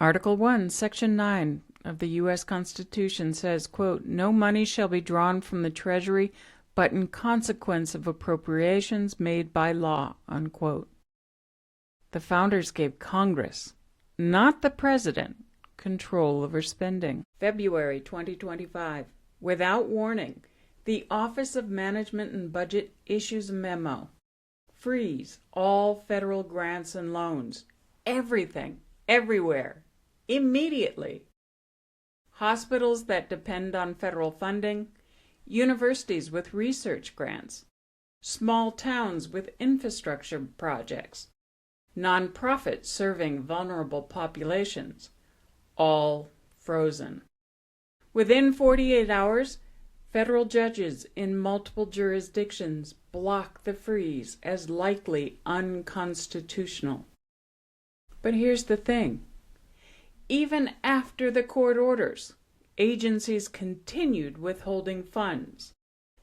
Article 1, Section 9 of the U.S. Constitution says, quote, "No money shall be drawn from the Treasury but in consequence of appropriations made by law," unquote. The founders gave Congress, not the President, control over spending. February 2025. Without warning, the Office of Management and Budget issues a memo. Freeze all federal grants and loans. Everything, everywhere, immediately. Hospitals that depend on federal funding, universities with research grants, small towns with infrastructure projects, nonprofits serving vulnerable populations, all frozen. Within 48 hours, federal judges in multiple jurisdictions block the freeze as likely unconstitutional. But here's the thing. Even after the court orders, agencies continued withholding funds.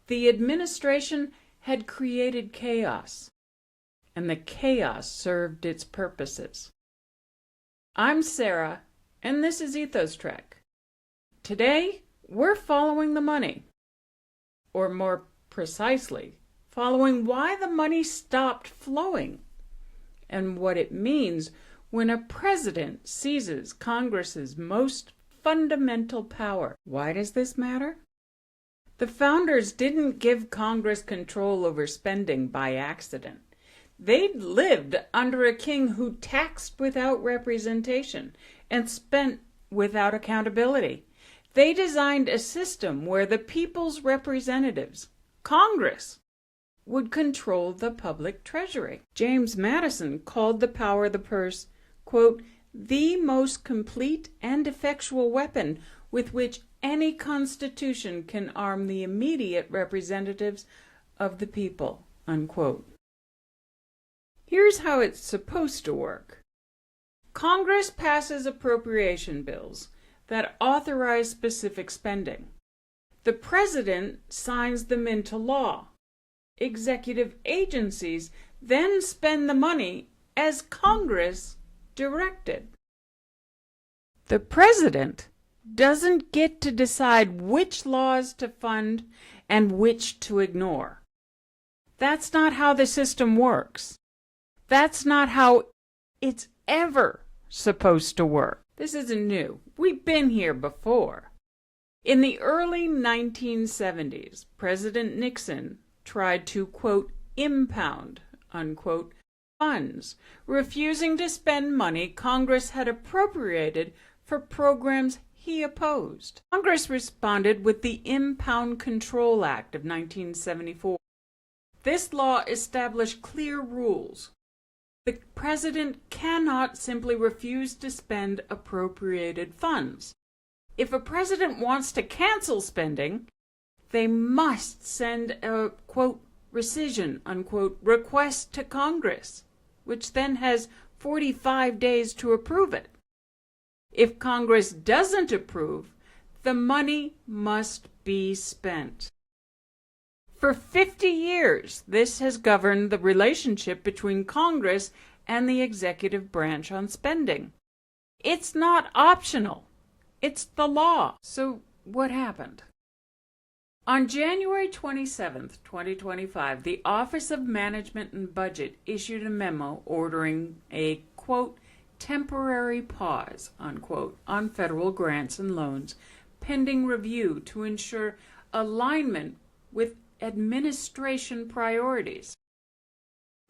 The administration had created chaos, and the chaos served its purposes. I'm Sarah, and this is Ethos Trek. Today, we're following the money. Or more precisely, following why the money stopped flowing, and what it means when a president seizes Congress's most fundamental power. Why does this matter? The founders didn't give Congress control over spending by accident. They'd lived under a king who taxed without representation and spent without accountability. They designed a system where the people's representatives, Congress, would control the public treasury. James Madison called the power of the purse, quote, "the most complete and effectual weapon with which any constitution can arm the immediate representatives of the people," unquote. Here's how it's supposed to work. Congress passes appropriation bills that authorize specific spending. The president signs them into law. Executive agencies then spend the money as Congress directed. The president doesn't get to decide which laws to fund and which to ignore. That's not how the system works. That's not how it's ever supposed to work. This isn't new. We've been here before. In the early 1970s, President Nixon tried to, quote, impound, unquote, funds, refusing to spend money Congress had appropriated for programs he opposed. Congress responded with the Impoundment Control Act of 1974. This law established clear rules. The president cannot simply refuse to spend appropriated funds. If a president wants to cancel spending, they must send a, quote, rescission, unquote, request to Congress, which then has 45 days to approve it. If Congress doesn't approve, the money must be spent. For 50 years, this has governed the relationship between Congress and the executive branch on spending. It's not optional. It's the law. So what happened? On January 27, 2025, the Office of Management and Budget issued a memo ordering a, quote, temporary pause, unquote, on federal grants and loans pending review to ensure alignment with administration priorities.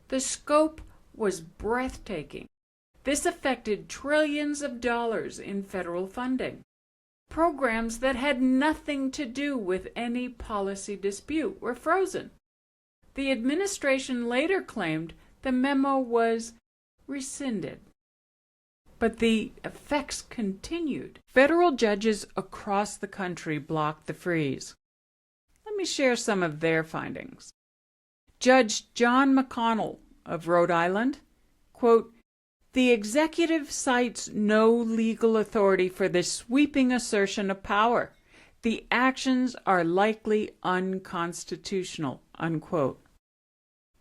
The scope was breathtaking. This affected trillions of dollars in federal funding. Programs that had nothing to do with any policy dispute were frozen. The administration later claimed the memo was rescinded. But the effects continued. Federal judges across the country blocked the freeze. Let me share some of their findings. Judge John McConnell of Rhode Island, quote, "The executive cites no legal authority for this sweeping assertion of power. The actions are likely unconstitutional," unquote.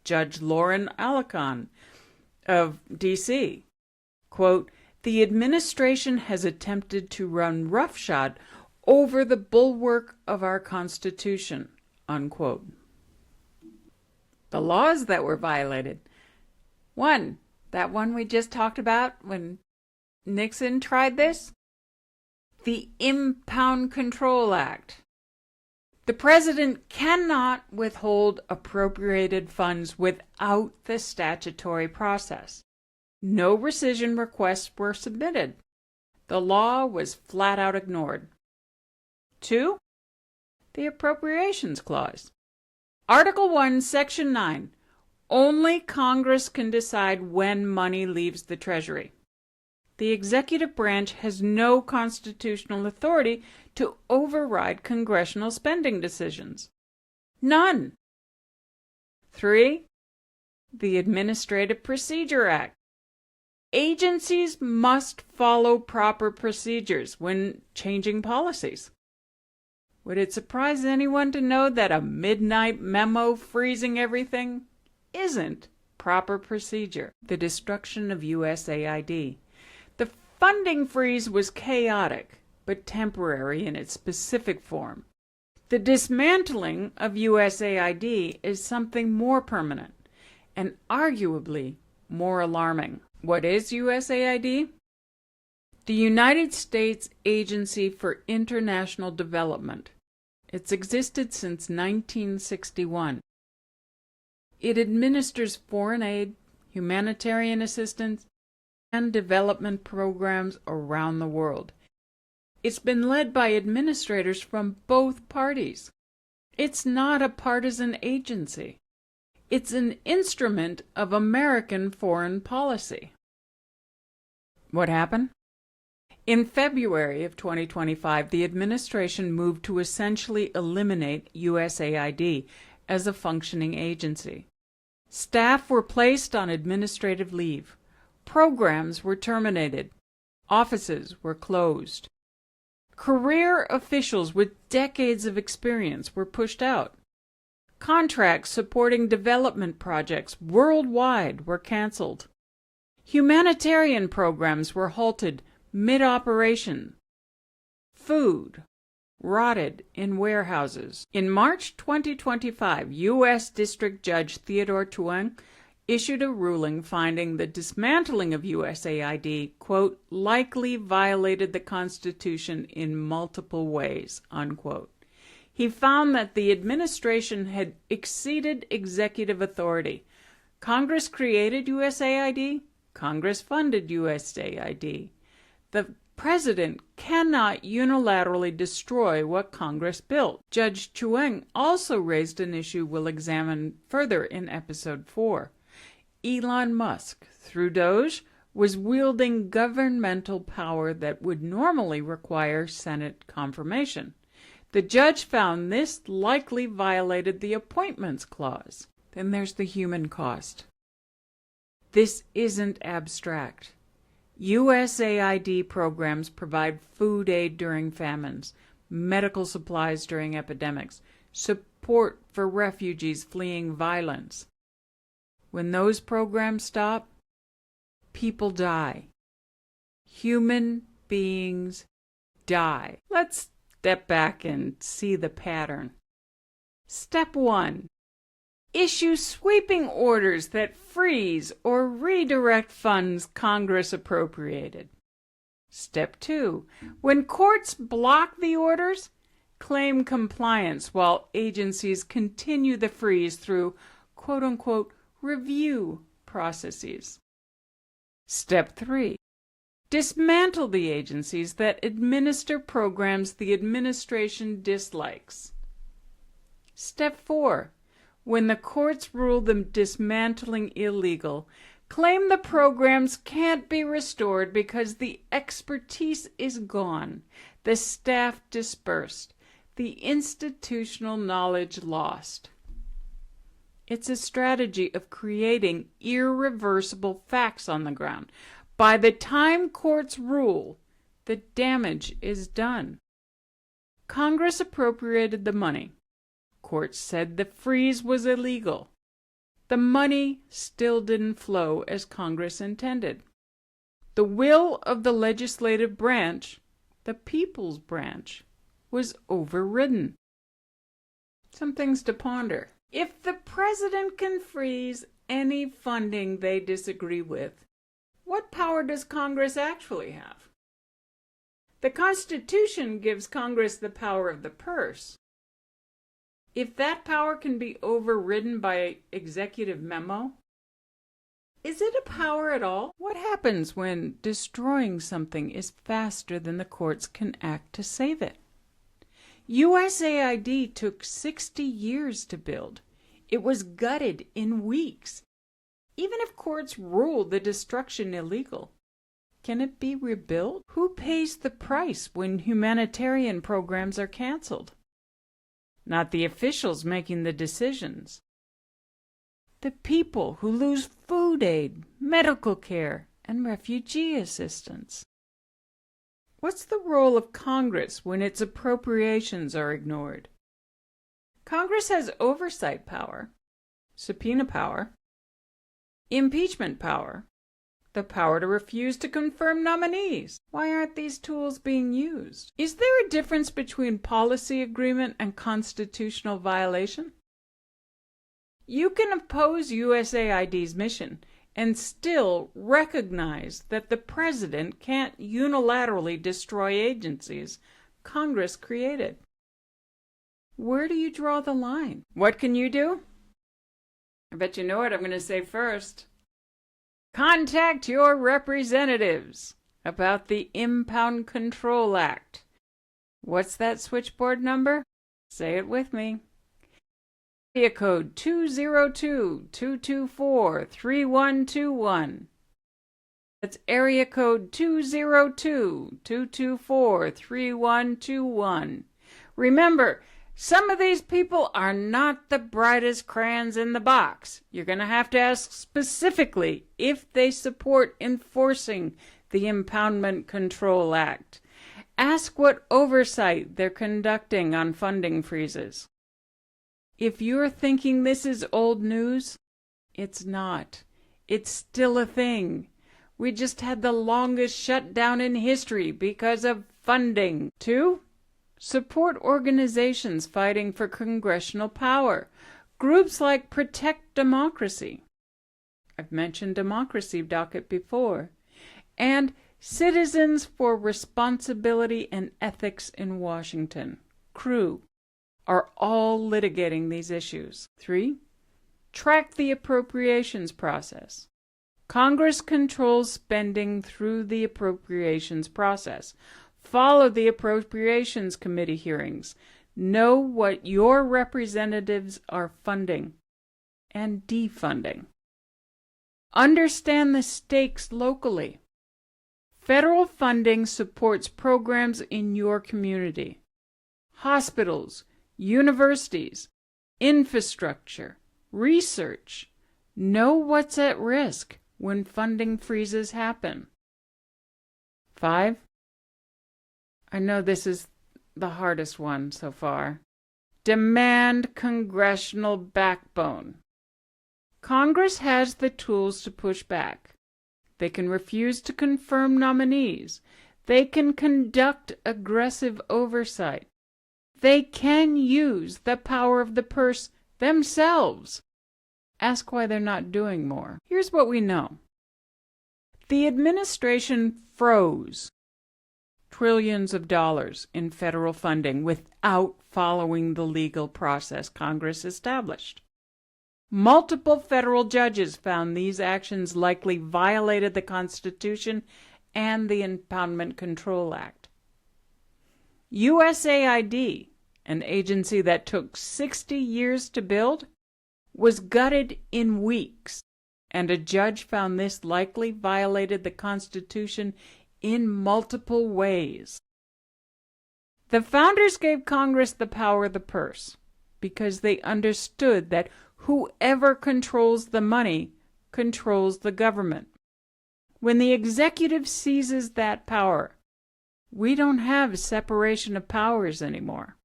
Judge Lauren Alacon of D.C., quote, The administration has attempted to run roughshod over the bulwark of our Constitution, unquote. The laws that were violated. One, that one we just talked about when Nixon tried this. The Impoundment Control Act. The president cannot withhold appropriated funds without the statutory process. No rescission requests were submitted. The law was flat out ignored. 2. The Appropriations Clause. Article 1, Section 9. Only Congress can decide when money leaves the Treasury. The executive branch has no constitutional authority to override congressional spending decisions. None. 3. The Administrative Procedure Act. Agencies must follow proper procedures when changing policies. Would it surprise anyone to know that a midnight memo freezing everything isn't proper procedure? The destruction of USAID. The funding freeze was chaotic, but temporary in its specific form. The dismantling of USAID is something more permanent and arguably more alarming. What is USAID? The United States Agency for International Development. It's existed since 1961. It administers foreign aid, humanitarian assistance, and development programs around the world. It's been led by administrators from both parties. It's not a partisan agency. It's an instrument of American foreign policy. What happened? In February of 2025, the administration moved to essentially eliminate USAID as a functioning agency. Staff were placed on administrative leave. Programs were terminated. Offices were closed. Career officials with decades of experience were pushed out. Contracts supporting development projects worldwide were canceled. Humanitarian programs were halted mid-operation. Food rotted in warehouses. In March 2025, U.S. District Judge Theodore Chuang issued a ruling finding the dismantling of USAID, quote, likely violated the Constitution in multiple ways, unquote. He found that the administration had exceeded executive authority. Congress created USAID. Congress funded USAID. The president cannot unilaterally destroy what Congress built. Judge Chuang also raised an issue we'll examine further in Episode 4. Elon Musk, through Doge, was wielding governmental power that would normally require Senate confirmation. The judge found this likely violated the Appointments Clause. Then there's the human cost. This isn't abstract. USAID programs provide food aid during famines, medical supplies during epidemics, support for refugees fleeing violence. When those programs stop, people die. Human beings die. Let's step back and see the pattern. Step 1. Issue sweeping orders that freeze or redirect funds Congress appropriated. Step 2. When courts block the orders, claim compliance while agencies continue the freeze through quote-unquote review processes. Step 3. Dismantle the agencies that administer programs the administration dislikes. Step 4. When the courts rule the dismantling illegal, claim the programs can't be restored because the expertise is gone, the staff dispersed, the institutional knowledge lost. It's a strategy of creating irreversible facts on the ground. By the time courts rule, the damage is done. Congress appropriated the money. Courts said the freeze was illegal. The money still didn't flow as Congress intended. The will of the legislative branch, the people's branch, was overridden. Some things to ponder. If the president can freeze any funding they disagree with, what power does Congress actually have? The Constitution gives Congress the power of the purse. If that power can be overridden by executive memo, is it a power at all? What happens when destroying something is faster than the courts can act to save it? USAID took 60 years to build. It was gutted in weeks. Even if courts ruled the destruction illegal, can it be rebuilt? Who pays the price when humanitarian programs are canceled? Not the officials making the decisions. The people who lose food aid, medical care, and refugee assistance. What's the role of Congress when its appropriations are ignored? Congress has oversight power, subpoena power, impeachment power, the power to refuse to confirm nominees. Why aren't these tools being used? Is there a difference between policy agreement and constitutional violation? You can oppose USAID's mission and still recognize that the president can't unilaterally destroy agencies Congress created. Where do you draw the line? What can you do? I bet you know what I'm going to say first. Contact your representatives about the Impoundment Control Act. What's that switchboard number? Say it with me. Area code 202-224-3121. That's area code 202-224-3121. Remember, some of these people are not the brightest crayons in the box. You're going to have to ask specifically if they support enforcing the Impoundment Control Act. Ask what oversight they're conducting on funding freezes. If you're thinking this is old news, it's not. It's still a thing. We just had the longest shutdown in history because of funding. 2. Support organizations fighting for congressional power. Groups like Protect Democracy. I've mentioned Democracy Docket before. And Citizens for Responsibility and Ethics in Washington, CREW, are all litigating these issues. 3. Track the appropriations process. Congress controls spending through the appropriations process. Follow the Appropriations Committee hearings. Know what your representatives are funding and defunding. Understand the stakes locally. Federal funding supports programs in your community. Hospitals, universities, infrastructure, research. Know what's at risk when funding freezes happen. 5. I know this is the hardest one so far. Demand congressional backbone. Congress has the tools to push back. They can refuse to confirm nominees. They can conduct aggressive oversight. They can use the power of the purse themselves. Ask why they're not doing more. Here's what we know. The administration froze trillions of dollars in federal funding without following the legal process Congress established. Multiple federal judges found these actions likely violated the Constitution and the Impoundment Control Act. USAID, an agency that took 60 years to build, was gutted in weeks, and a judge found this likely violated the Constitution in multiple ways. The founders gave Congress the power of the purse because they understood that whoever controls the money controls the government. When the executive seizes that power, we don't have separation of powers anymore.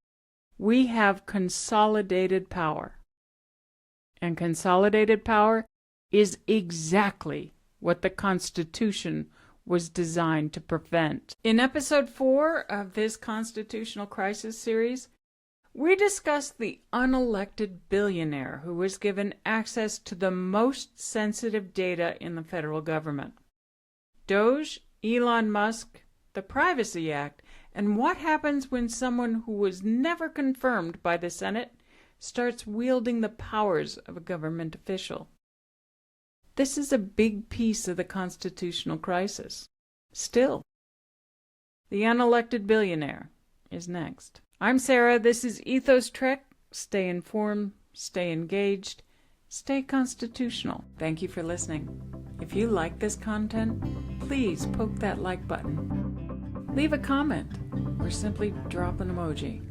We have consolidated power. And consolidated power is exactly what the Constitution was designed to prevent. In episode 4 of this constitutional crisis series, we discussed the unelected billionaire who was given access to the most sensitive data in the federal government. Doge, Elon Musk, the Privacy Act, and what happens when someone who was never confirmed by the Senate starts wielding the powers of a government official. This is a big piece of the constitutional crisis. Still, the unelected billionaire is next. I'm Sarah. This is Ethos Trek. Stay informed, stay engaged, stay constitutional. Thank you for listening. If you like this content, please poke that like button. Leave a comment or simply drop an emoji.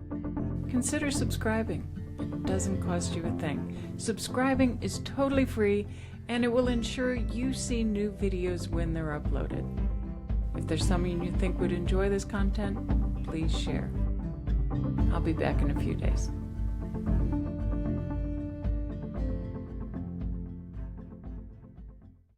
Consider subscribing. It doesn't cost you a thing. Subscribing is totally free, and it will ensure you see new videos when they're uploaded. If there's someone you think would enjoy this content, please share. I'll be back in a few days.